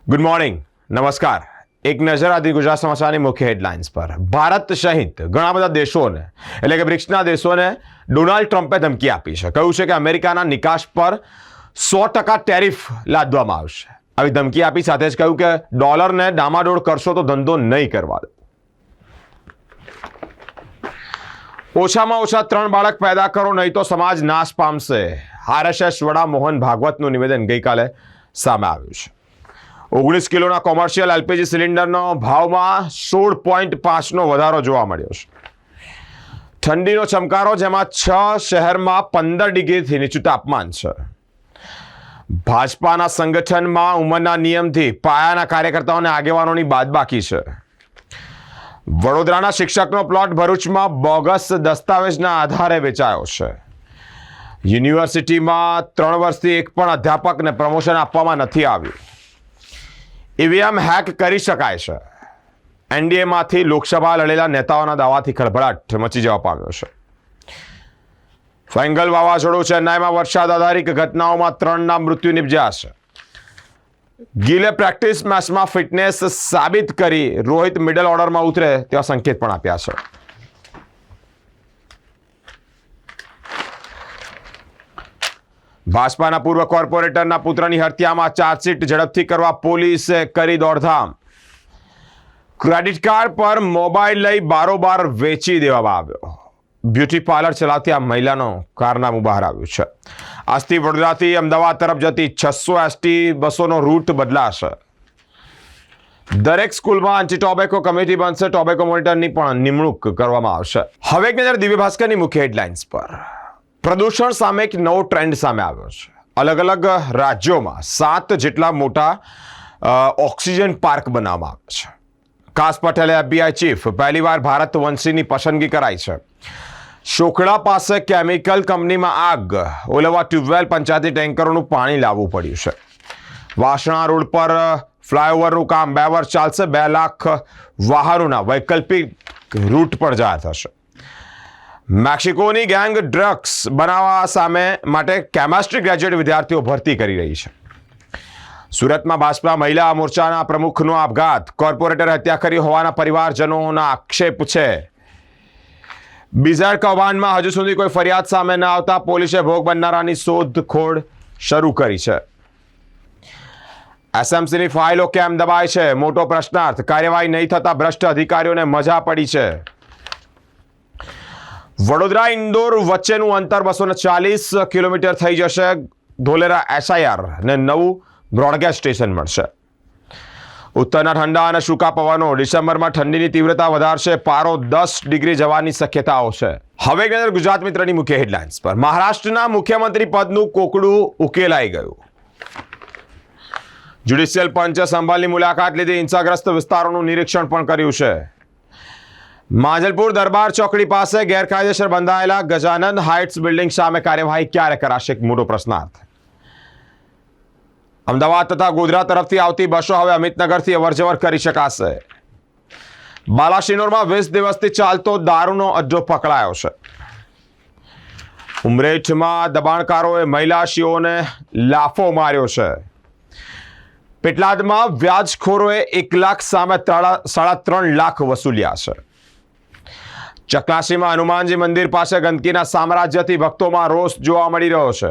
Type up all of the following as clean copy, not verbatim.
Good morning, નમસ્કાર. એક નજર આદિ ગુજરાત સમાચારની મુખ્ય હેડલાઇન્સ પર. ભારત સહિત ઘણા બધા દેશોને એટલે કે બ્રિક્સના દેશોને ડોનાલ્ડ ટ્રમ્પે ધમકી આપી છે. કહ્યું છે કે અમેરિકાના નિકાસ પર 100% ટેરિફ લાદવામાં આવશે. આવી ધમકી આપી સાથે જ કહ્યું કે ડોલરને ડામાડોળ કરશો તો ધંધો નહીં કરવા દો. ઓછામાં ઓછા 3 બાળક પેદા કરો નહીં તો સમાજ નાશ પામશે. આરએસએસ વડા મોહન ભાગવતનું નિવેદન ગઈકાલે સામે આવ્યું છે. 19 કિલોના કોમર્શિયલ એલપીજી સિલિન્ડરનો ભાવમાં 16.5નો વધારો જોવા મળ્યો છે. ઠંડીનો ચમકારો, જેમાં 6 શહેરમાં 15 ડિગ્રીથી નીચું તાપમાન છે. ભાજપાના સંગઠનમાં ઉંમરના નિયમથી પાયાના કાર્યકર્તાઓને આગેવાનોની બાદબાકી છે. વડોદરાના શિક્ષકનો પ્લોટ ભરૂચમાં બોગસ દસ્તાવેજના આધારે વેચાયો છે. યુનિવર્સિટીમાં 3 વર્ષથી એક પણ અધ્યાપકને પ્રમોશન આપવામાં નથી આવ્યું. ઈવીએમ હેક કરી શકાય છે. એનડીએમાંથી લોકસભા લડેલા નેતાઓના દાવાથી ખળભળાટ મચી જવા પામ્યો છે. ફેંગલ વાવાઝોડું, ચેન્નાઈમાં વરસાદ આધારિત ઘટનાઓમાં 3ના મૃત્યુ નિપજ્યા છે. ગિલે પ્રેક્ટિસ મેચમાં ફિટનેસ સાબિત કરી રોહિત મિડલ ઓર્ડરમાં ઉતરે તેવા સંકેત પણ આપ્યા છે. ભાજપાના પૂર્વ કોર્પોરેટરના પુત્રની હત્યામાં ચાર્જશીટ ઝડપથી કરવા પોલીસે કરી દોડધામ. ક્રેડિટ કાર્ડ પર મોબાઈલ લઈ બારોબાર વેચી દેવામાં આવ્યો. બ્યુટી પાર્લર ચલાવતી આ મહિલાનો કારનામું બહાર આવ્યું છે. આજથી વડોદરાથી અમદાવાદ તરફ જતી 600 એસટી બસોનો રૂટ બદલાશે. દરેક સ્કૂલમાં એન્ટી ટોબેકો કમિટી બનશે. ટોબેકો મોનિટરની પણ નિમણૂક કરવામાં આવશે. હવે એક નજર દિવ્ય ભાસ્કરની મુખ્ય હેડલાઇન્સ પર. પ્રદૂષણ સામે એક નવો ટ્રેન્ડ સામે આવ્યો છે. અલગ અલગ રાજ્યોમાં 7 જેટલા મોટા ઓક્સિજન પાર્ક બનાવવામાં આવ્યા છે. કાસ પટેલે FBI ચીફ, પહેલીવાર ભારત વંશીની પસંદગી કરાઈ છે. શોખડા પાસે કેમિકલ કંપનીમાં આગ, ઓલવા ટ્યુબવેલ પંચાયતી ટેન્કરોનું પાણી લાવવું પડ્યું છે. વાસણા રોડ પર ફ્લાયઓવરનું કામ 2 વર્ષ ચાલશે. 2 લાખ વાહનોના વૈકલ્પિક રૂટ પર જાહેર થશે. મેક્સિકોની ગેંગ ડ્રગ્સ બનાવવા સામે માટે કેમેસ્ટ્રી ગ્રેજ્યુએટ વિદ્યાર્થીઓ ભરતી કરી રહી છે. સુરતમાં ભાજપા મહિલા મોરચાના પ્રમુખનો આપઘાત, કોર્પોરેટર હત્યા કરી હોવાના પરિવારજનોના આક્ષેપ છે. બીઝાર કૌભાંડમાં હજુ સુધી કોઈ ફરિયાદ સામે ન આવતા પોલીસે ભોગ બનનારાની શોધખોળ શરૂ કરી છે. એસએમસીની ફાઇલો કેમ દબાય છે? મોટો પ્રશ્નાર્થ. કાર્યવાહી નહીં થતા ભ્રષ્ટ અધિકારીઓને મજા પડી છે. વડોદરા ઇન્દોર વચ્ચેનું અંતર 240 કિલોમીટર થઈ જશે. ધોલેરા SIR ને નવું બ્રોડગેજ સ્ટેશન મળશે. ઉત્તરના ઠંડા અને સૂકા પવનો ડિસેમ્બરમાં ઠંડીની તીવ્રતા વધારશે. પારો 10 ડિગ્રી જવાની શક્યતાઓ છે. હવે એક નજર ગુજરાત મિત્રની મુખ્ય હેડલાઇન્સ પર. મહારાષ્ટ્રના મુખ્યમંત્રી પદનું કોકડું ઉકેલાઈ ગયું. જ્યુડિશિયલ પંચે સંભાળની મુલાકાત લીધી. હિંસાગ્રસ્ત વિસ્તારોનું નિરીક્ષણ પણ કર્યું છે. માંજલપુર દરબાર ચોકડી પાસે ગેરકાયદેસર બંધાયેલા ગજાનંદ હાઇટ્સ બિલ્ડિંગ સામે કાર્યવાહી ક્યારે કરાશે? એક મોટો પ્રશ્નાર્થ. અમદાવાદ તથા ગોધરા તરફથી આવતી બસો હવે અમિતનગરથી અવરજવર કરી શકાશે. બાલાસિનોરમાં 20 દિવસથી ચાલતો દારૂનો અડ્ડો પકડાયો છે. ઉમરેઠમાં દબાણકારોએ મહિલાશીઓને લાફો માર્યો છે. પેટલાદમાં વ્યાજખોરોએ 1 લાખ સામે 3.5 લાખ વસૂલ્યા છે. ચકલાસીમાં હનુમાનજી મંદિર પાસે ગંદકીના સામ્રાજ્યથી ભક્તોમાં રોષ જોવા મળી રહ્યો છે.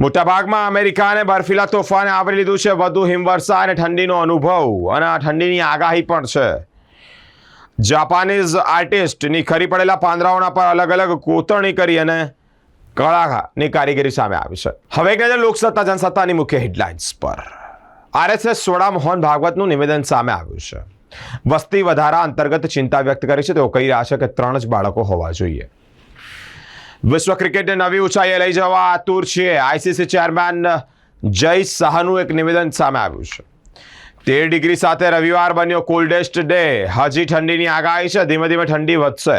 મોટાભાગમાં અમેરિકાને બર્ફીલા તોફાને આવરી લીધું છે. વધુ હિમવર્ષા અને ઠંડીનો અનુભવ અને આ ઠંડીની આગાહી પણ છે. જાપાનીઝ આર્ટિસ્ટની ખરી પડેલા પાંદડાઓના પર અલગ અલગ કોતરણી કરી અને કળાની કારીગરી સામે આવી છે. હવે એક નજર લોકસત્તા જનસત્તાની મુખ્ય હેડલાઇન્સ પર. આરએસએસ વડા મોહન ભાગવતનું નિવેદન સામે આવ્યું છે. વસ્તી વધારા અંતર્ગત ચિંતા વ્યક્ત કરી છે. તેઓ કહી રહ્યા છે કે 3 જ બાળકો હોવા જોઈએ. વિશ્વ ક્રિકેટને નવી ઊંચાઈએ લઈ જવા આતુર છીએ. આઈસીસી ચેરમેન જય શાહનું એક નિવેદન સામે આવ્યું છે. 13 ડિગ્રી સાથે રવિવાર બન્યો કોલ્ડેસ્ટ ડે. હજી ઠંડીની આગાહી છે. ધીમે ધીમે ઠંડી વધશે.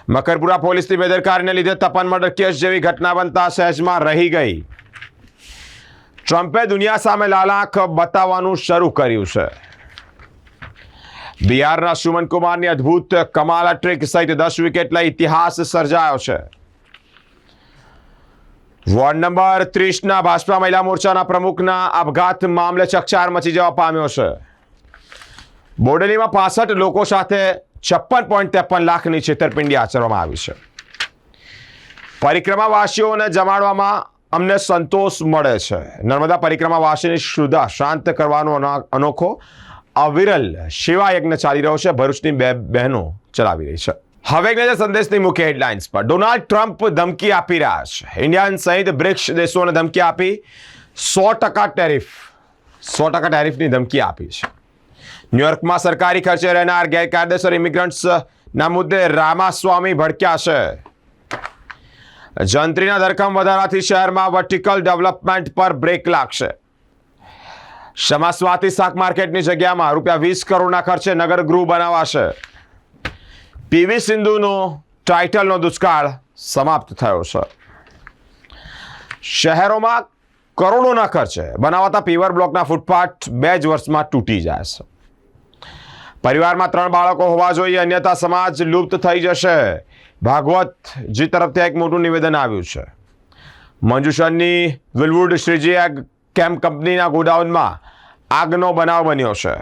મકરપુરા પોલીસની બેદરકારીને લીધે તપન મર્ડર કેસ જેવી ઘટના બનતા સહેજમાં રહી ગઈ. ટ્રમ્પે દુનિયા સામે લાલાંખ બતાવવાનું શરૂ કર્યું છે. બિહારના સુમન કુમારની અદ્ભુત કમાલ ટ્રિક સહિત 10 વિકેટ લઈ ઇતિહાસ સર્જાયો છે. વોર્ડ નંબર 30ના ભાજપા મહિલા મોરચાના પ્રમુખના આપઘાત મામલે ચકચાર મચી જવા પામ્યો છે. બોડેલીમાં 65 લોકો સાથે 56.53 લાખની છેતરપિંડી આચરવામાં આવી છે. પરિક્રમાવાસીઓને જમાડવામાં અમને સંતોષ મળે છે. નર્મદા પરિક્રમાવાસીની ક્ષુધા શાંત કરવાનો અનોખો અવિરલ સેવા યજ્ઞ ચાલી રહ્યો છે. ભરૂચની 2 બહેનો ચલાવી રહી છે. હવે એક નજર સંદેશની મુખ્ય હેડલાઇન્સ પર. ડોનાલ્ડ ટ્રમ્પ ધમકી આપી રહ્યા છે. ઇન્ડિયા સહિત બ્રિક્સ દેશોને ધમકી આપી 100% ટેરિફની ધમકી આપી છે. ન્યુયોર્કમાં સરકારી ખર્ચે રહેનાર ગેરકાયદેસર ઇમિગ્રન્ટ્સના મુદ્દે રામાસ્વામી ભડક્યા છે. જંત્રીના ધરખમ વધારાથી શહેરમાં વર્ટિકલ ડેવલપમેન્ટ પર બ્રેક લાગશે. સમાસવાતી શાક માર્કેટની જગ્યામાં ₹20 કરોડના ખર્ચે નગરગૃહ બનાવાશે. પીવી સિંધુનો ટાઇટલનો દુષ્કાળ સમાપ્ત થયો છે. શહેરોમાં કરોડોના ખર્ચે બનાવાતા પીવર બ્લોકના ફૂટપાથ 2 જ વર્ષમાં તૂટી જાય છે. પરિવારમાં 3 બાળકો હોવા જોઈએ, અન્યથા સમાજ લુપ્ત થઈ જશે. ભાગવતજી તરફથી એક મોટું નિવેદન આવ્યું છે. મંજુસરની વિલવુડ શ્રીજી કેમ કંપનીના ગોડાઉનમાં આગનો બનાવ બન્યો છે.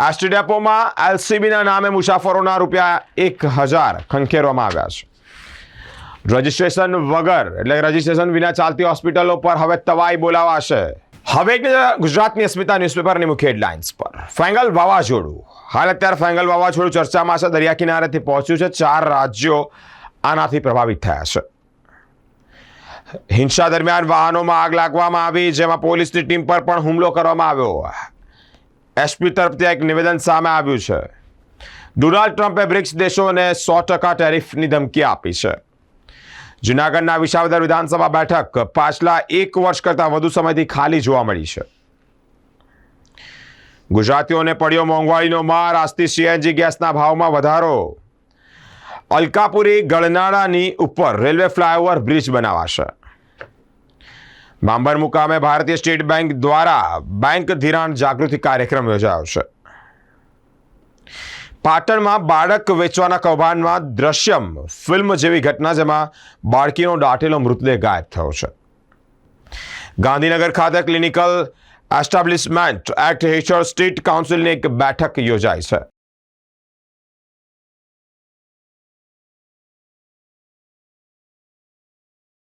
એસટી ડેપોમાં એલસીબીના નામે મુસાફરોના ₹1000 ખંખેરવામાં આવ્યા છે. રજિસ્ટ્રેશન વગર એટલે રજિસ્ટ્રેશન વિના ચાલતી હોસ્પિટલો પર હવે તવાઈ બોલાવાશે. હવે એક ગુજરાતની અસ્મિતા ન્યૂઝપેપરની મુખ્ય હેડલાઇન્સ પર. ફેંગલ વાવાઝોડું. હાલ અત્યારે ફેંગલ વાવાઝોડું ચર્ચામાં છે. દરિયા કિનારેથી પહોંચ્યું છે. 4 રાજ્યો આનાથી પ્રભાવિત થયા છે. હિંસા દરમિયાન વાહનોમાં આગ લાગવામાં આવી, જેમાં પોલીસની ટીમ પર પણ હુમલો કરવામાં આવ્યો. એસપી તરફથી એક નિવેદન સામે આવ્યું છે. ડોનાલ્ડ ટ્રમ્પે બ્રિક્સ દેશોને 100% ટેરિફની ધમકી આપી છે. જૂનાગઢના વિસાવદર વિધાનસભા બેઠક પાછલા 1 વર્ષ કરતાં વધુ સમયથી ખાલી જોવા મળી છે. ગુજરાતીઓને પડ્યો મોંઘવારીનો માર. આજથી સીએનજી ગેસના ભાવમાં વધારો. અલકાપુરી ગળનાળાની ઉપર રેલવે ફ્લાયઓવર બ્રિજ બનાવાશે. બાંબર મુકામે ભારતીય સ્ટેટ બેંક દ્વારા બેંક ધિરાણ જાગૃતિ કાર્યક્રમ યોજાયો છે. પાટણમાં બાળક વેચવાના કૌભાંડમાં દ્રશ્યમ ફિલ્મ જેવી ઘટના, જેમાં બાળકીનો દાટેલો મૃતદેહ ગાયબ થયો છે. ગાંધીનગર ખાતે ક્લિનિકલ એસ્ટાબ્લિશમેન્ટ એક્ટ હેઠળ સ્ટેટ કાઉન્સિલની એક બેઠક યોજાઈ છે.